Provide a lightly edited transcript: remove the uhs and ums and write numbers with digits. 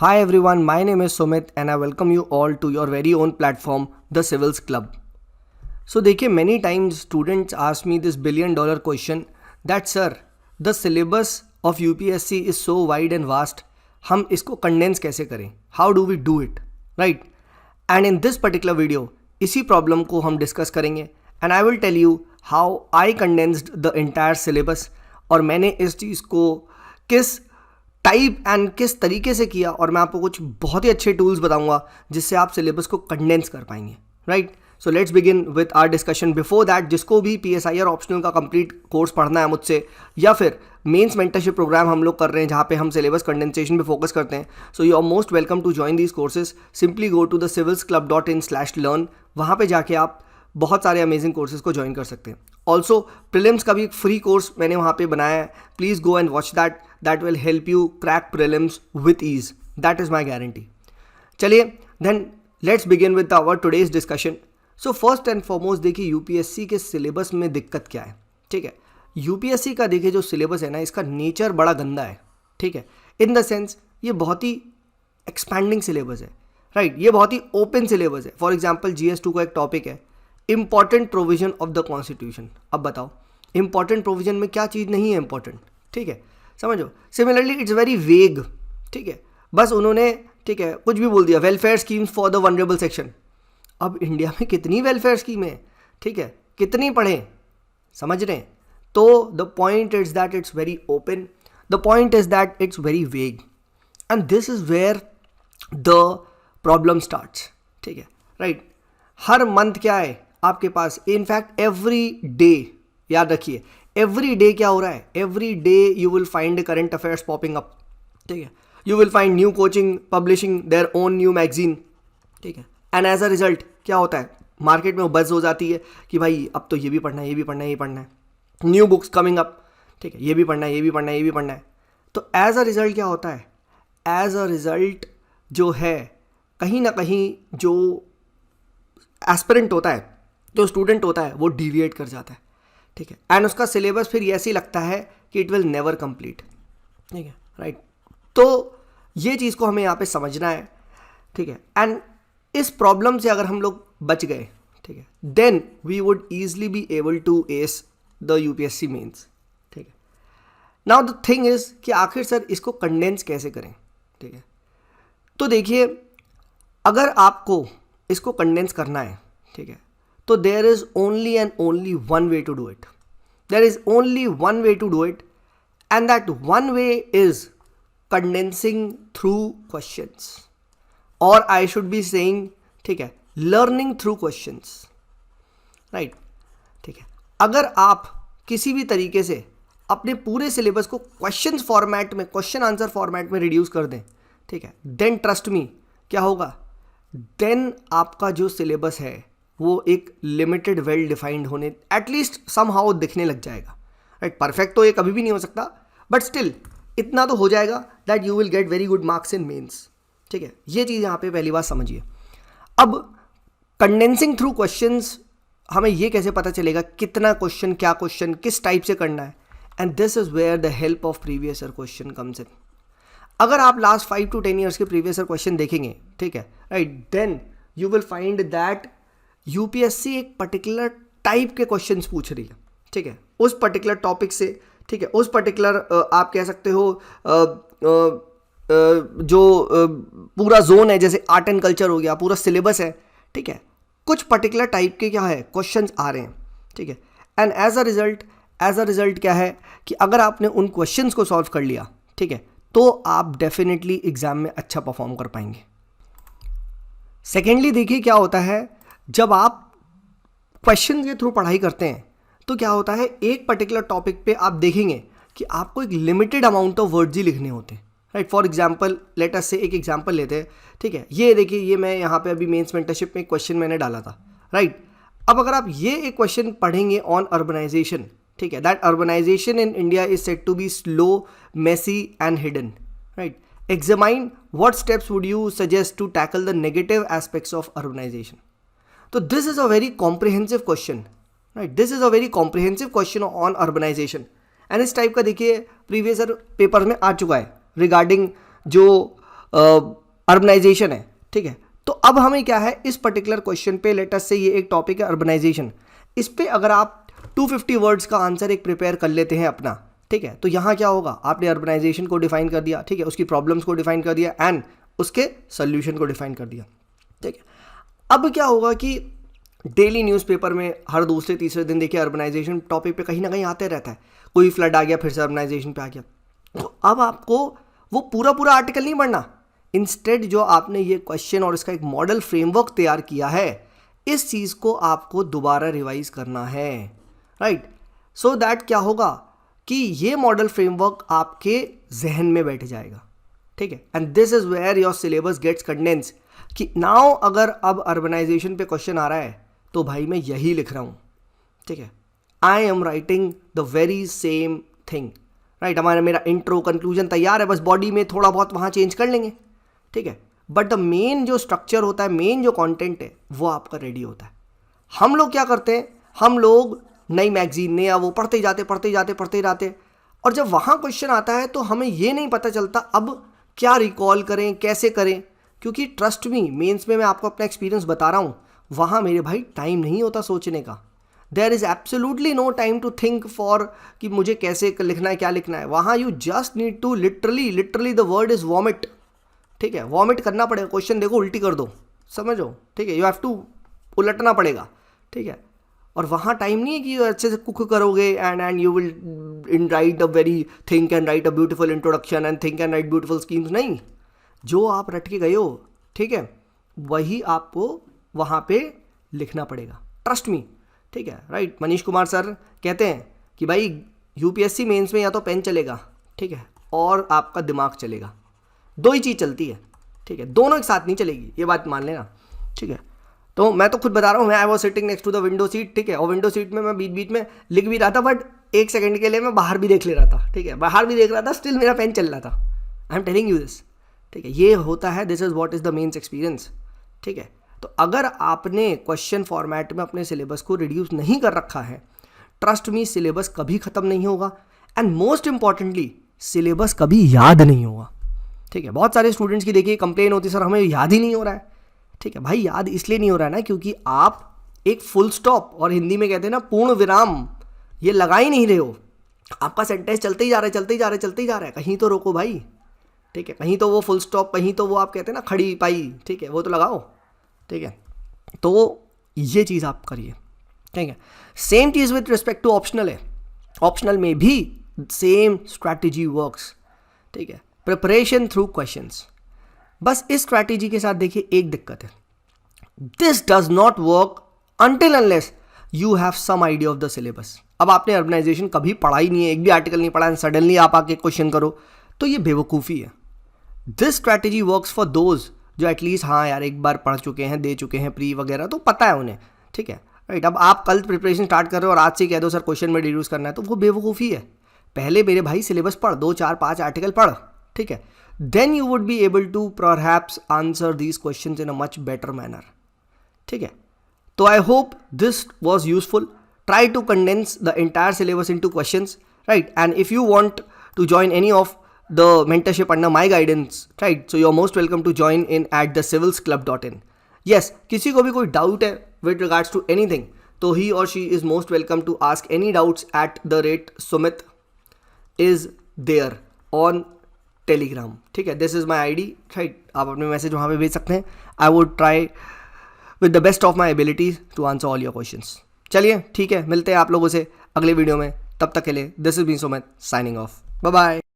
Hi everyone, my name is Sumit and I welcome you all to your very own platform, The Civils Club. So देखिए many times students ask me this $1 billion question that sir, the syllabus of UPSC is so wide and vast, हम इसको condense कैसे करें? How do we do it? Right? And in this particular video, इसी problem को हम discuss करेंगे and I will tell you how I condensed the entire syllabus और मैंने इस चीज़ को किस टाइप एंड किस तरीके से किया और मैं आपको कुछ बहुत ही अच्छे टूल्स बताऊंगा जिससे आप सिलेबस को कंडेंस कर पाएंगे right. So let's begin with our discussion. Before that, जिसको भी PSIR ऑप्शनल का कंप्लीट कोर्स पढ़ना है मुझसे या फिर मेंस मेंटरशिप प्रोग्राम हम लोग कर रहे हैं जहाँ पे हम सिलेबस कंडेंसेशन पे फोकस करते हैं, so you are most welcome to join these courses. Simply go to thecivilsclub.in/learn. वहाँ पे जाके आप बहुत सारे अमेजिंग कोर्सेज को ज्वाइन कर सकते हैं. ऑल्सो प्रीलिम्स का भी एक फ्री कोर्स मैंने वहाँ पे बनाया है. Please go and watch that. That will help you crack prelims with ease. That is my guarantee. चलिए then let's begin with our today's discussion. So first and foremost देखिए यूपीएससी के syllabus में दिक्कत क्या है. ठीक है, यूपीएससी का देखिए जो सिलेबस है ना, इसका नेचर बड़ा गंदा है. ठीक है, इन द सेंस ये बहुत ही एक्सपैंडिंग सिलेबस है. राइट, ये बहुत ही ओपन सिलेबस है. फॉर एग्जाम्पल GS2 का एक टॉपिक है important provision of the constitution. अब बताओ इंपॉर्टेंट प्रोविजन में क्या चीज़ नहीं है इंपॉर्टेंट. ठीक है, समझो. सिमिलरली इट्स वेरी वेग. ठीक है, बस उन्होंने ठीक है कुछ भी बोल दिया, welfare schemes for the vulnerable section. अब इंडिया में कितनी वेलफेयर स्कीम है, ठीक है, कितनी पढ़ें, समझ रहे हैं. तो the point is that it's very open. The point is that it's very vague and this is where the problem starts. ठीक है, राइट. हर मंथ क्या है आपके पास, इनफैक्ट एवरी डे, याद रखिए एवरी डे क्या हो रहा है. Every day you will find current affairs popping up. ठीक है, you will find new coaching publishing their own new magazine. ठीक है, एंड एज अ रिजल्ट क्या होता है, मार्केट में वो बज़ हो जाती है कि भाई अब तो ये भी पढ़ना है, ये भी पढ़ना है, ये पढ़ना है, न्यू बुक्स कमिंग अप. ठीक है, ये भी पढ़ना है, ये भी पढ़ना है, ये भी पढ़ना है. तो एज अ रिजल्ट क्या होता है, एज अ रिजल्ट जो है कहीं ना कहीं जो एस्पिरेंट होता है, जो स्टूडेंट होता है, वो डिविएट कर जाता है. ठीक है, एंड उसका सिलेबस फिर ऐसे ही लगता है कि इट विल नेवर कंप्लीट. ठीक है, राइट. तो ये चीज़ को हमें यहाँ पे समझना है. ठीक है, एंड इस प्रॉब्लम से अगर हम लोग बच गए, ठीक है, then we would easily be able to ace the UPSC mains. ठीक है, नाउ द थिंग इज कि आखिर सर इसको कंडेंस कैसे करें. ठीक है, तो देखिए अगर आपको इसको कंडेंस करना है, ठीक है, तो there is only and only one way to do it. There is only one way to do it and that one way is condensing through questions, और आई शुड बी सेइंग, ठीक है, learning through questions. Right. ठीक है, अगर आप किसी भी तरीके से अपने पूरे सिलेबस को क्वेश्चंस फॉर्मेट में, क्वेश्चन आंसर फॉर्मेट में रिड्यूस कर दें, ठीक है, देन ट्रस्ट मी क्या होगा, देन आपका जो सिलेबस है वो एक लिमिटेड वेल डिफाइंड होने एटलीस्ट समहाउ दिखने लग जाएगा. राइट, परफेक्ट तो ये कभी भी नहीं हो सकता, बट स्टिल इतना तो हो जाएगा that you will get very good marks in mains. ठीक है, ये चीज़ यहाँ पे पहली बात समझिए. अब कंडेंसिंग थ्रू क्वेश्चंस, हमें ये कैसे पता चलेगा कितना क्वेश्चन, क्या क्वेश्चन किस टाइप से करना है, and this is where the help of previous year question comes in. अगर आप लास्ट 5 to 10 ईयर्स के प्रीवियस ईयर क्वेश्चन देखेंगे, ठीक है, right, then you will find that UPSC एक पर्टिकुलर टाइप के क्वेश्चंस पूछ रही है. ठीक है, उस पर्टिकुलर टॉपिक से, ठीक है, उस पर्टिकुलर आप कह सकते हो जो पूरा जोन है, जैसे आर्ट एंड कल्चर हो गया, पूरा सिलेबस है. ठीक है, कुछ पर्टिकुलर टाइप के क्या है क्वेश्चंस आ रहे हैं. ठीक है, एंड एज अ रिजल्ट क्या है कि अगर आपने उन क्वेश्चंस को सॉल्व कर लिया, ठीक है, तो आप डेफिनेटली एग्जाम में अच्छा परफॉर्म कर पाएंगे. सेकेंडली देखिए क्या होता है, जब आप क्वेश्चन के थ्रू पढ़ाई करते हैं तो क्या होता है, एक पर्टिकुलर टॉपिक पे आप देखेंगे कि आपको एक लिमिटेड अमाउंट ऑफ वर्ड्स ही लिखने होते हैं. Right, for example let us से एक एग्जाम्पल लेते हैं. ठीक है, ये देखिए, ये मैं यहाँ पे अभी मेंस मेंटरशिप में एक क्वेश्चन मैंने डाला था. राइट, अब अगर आप ये एक क्वेश्चन पढ़ेंगे ऑन अर्बनाइजेशन, ठीक है, that urbanisation in India is said to be slow, messy and hidden. Right, examine what steps would you suggest to tackle the negative aspects of urbanisation. तो this is a very comprehensive question. Right, this is a very comprehensive question on urbanisation, and इस type का देखिए previous year paper में आ चुका है regarding जो urbanisation है, ठीक है। तो अब हमें क्या है इस पर्टिकुलर क्वेश्चन पे, लेटस से ये एक टॉपिक है अर्बनाइजेशन, इस पे अगर आप 250 वर्ड्स का आंसर एक प्रिपेयर कर लेते हैं अपना, ठीक है, तो यहाँ क्या होगा, आपने अर्बनाइजेशन को डिफाइन कर दिया, ठीक है, उसकी प्रॉब्लम्स को डिफाइन कर दिया एंड उसके सोल्यूशन को डिफाइन कर दिया, ठीक है। अब क्या होगा कि डेली न्यूज़पेपर में हर दूसरे तीसरे दिन देखिए अर्बनाइजेशन टॉपिक पे कहीं ना कहीं आते रहता है, कोई फ्लड आ गया फिर से अर्बनाइजेशन पे आ गया, तो अब आपको वो पूरा पूरा आर्टिकल नहीं पढ़ना, इंस्टेड जो आपने ये क्वेश्चन और इसका एक मॉडल फ्रेमवर्क तैयार किया है, इस चीज़ को आपको दोबारा रिवाइज करना है, राइट। सो दैट क्या होगा कि ये मॉडल फ्रेमवर्क आपके जहन में बैठ जाएगा, ठीक है। And this is where your syllabus gets condense कि नाउ अगर अब अर्बनाइजेशन पे क्वेश्चन आ रहा है तो भाई मैं यही लिख रहा हूँ, ठीक है, I am writing the very same thing, right. हमारा मेरा इंट्रो कंक्लूजन तैयार है, बस बॉडी में थोड़ा बहुत वहाँ चेंज कर लेंगे, ठीक है, बट द मेन जो स्ट्रक्चर होता है, मेन जो कंटेंट है वो आपका रेडी होता है। हम लोग क्या करते हैं, हम लोग नई मैगजीन ने या वो पढ़ते जाते और जब वहाँ क्वेश्चन आता है तो हमें ये नहीं पता चलता अब क्या रिकॉल करें, कैसे करें, क्योंकि ट्रस्ट मी मेंस में मैं आपको अपना एक्सपीरियंस बता रहा हूँ, वहाँ मेरे भाई टाइम नहीं होता सोचने का, there is absolutely no time to think for कि मुझे कैसे लिखना है, क्या लिखना है। वहाँ you just need to literally the word is vomit, ठीक है, वॉमिट करना पड़ेगा, क्वेश्चन देखो उल्टी कर दो, समझो, ठीक है, यू हैव टू उलटना पड़ेगा, ठीक है। और वहाँ टाइम नहीं है कि अच्छे से कुक करोगे and you will write a very think and right a beautiful introduction and think and right beautiful schemes, नहीं, जो आप रट के गए हो, ठीक है, वही आपको वहाँ पे लिखना पड़ेगा, ट्रस्ट मी, ठीक है, राइट। मनीष कुमार सर कहते हैं कि भाई यूपीएससी मेंस में या तो पेन चलेगा, ठीक है, और आपका दिमाग चलेगा, दो ही चीज़ चलती है, ठीक है, दोनों एक साथ नहीं चलेगी, ये बात मान लेना, ठीक है। तो मैं तो खुद बता रहा हूँ, मैं I was sitting next to the window seat, ठीक है, और विंडो सीट में मैं बीच बीच में लिख भी रहा था, बट एक सेकंड के लिए मैं बाहर भी देख ले रहा था, ठीक है, बाहर भी देख रहा था, स्टिल मेरा पेन चल रहा था, I am telling you this, ठीक है, ये होता है, this is what is the mains experience, ठीक है। तो अगर आपने क्वेश्चन फॉर्मेट में अपने सिलेबस को रिड्यूस नहीं कर रखा है, ट्रस्ट मी सिलेबस कभी ख़त्म नहीं होगा एंड मोस्ट इंपॉर्टेंटली सिलेबस कभी याद नहीं होगा, ठीक है। बहुत सारे स्टूडेंट्स की देखिए कंप्लेन होती है, सर हमें याद ही नहीं हो रहा है, ठीक है, भाई याद इसलिए नहीं हो रहा है ना क्योंकि आप एक फुल स्टॉप और हिंदी में कहते हैं ना पूर्ण विराम, ये लगा ही नहीं रहे हो, आपका सेंटेंस चलते ही जा रहा है, कहीं तो रोको भाई, ठीक है, कहीं तो वो फुल स्टॉप, कहीं तो वो आप कहते हैं ना खड़ी पाई, ठीक है, वो तो लगाओ, ठीक है। तो ये चीज़ आप करिए, ठीक है। सेम चीज़ विथ रिस्पेक्ट टू ऑप्शनल है, ऑप्शनल में भी सेम स्ट्रैटेजी वर्क्स, ठीक है, प्रिपरेशन थ्रू क्वेश्चंस। बस इस स्ट्रैटेजी के साथ देखिए एक दिक्कत है, this does not work until unless you have some idea of the syllabus. अब आपने अर्बनाइजेशन कभी पढ़ा ही नहीं है, एक भी आर्टिकल नहीं पढ़ा है, सडनली आप आके क्वेश्चन करो, तो ये बेवकूफ़ी है। This strategy works for those जो एटलीस्ट हाँ यार एक बार पढ़ चुके हैं, दे चुके हैं प्री वगैरह, तो पता है उन्हें, ठीक है, राइट। अब आप कल प्रिपरेशन स्टार्ट कर रहे हो और आज से कह दो सर क्वेश्चन में रिड्यूस करना है, तो वो बेवकूफ़ी है। पहले मेरे भाई सिलेबस पढ़, 2 4 5 आर्टिकल पढ़, ठीक है, then you would be able to perhaps answer these questions in a much better manner, ठीक है। तो I hope this was useful. Try to condense the entire syllabus into questions, right? And if you want to join any of the mentorship under my guidance, right, so you're most welcome to join in at thecivilsclub.in. Yes, किसी को भी कोई doubt है with regards to anything, तो he or she is most welcome to ask any doubts at the rate Sumit is there on Telegram, ठीक है, this is my I D, right, आप अपने मैसेज वहाँ पे भेज सकते हैं। I would try with the best of my abilities to answer all your questions. चलिए ठीक है, मिलते हैं आप लोगों से अगले वीडियो में, तब तक के लिए this is me Sumit signing off, bye bye.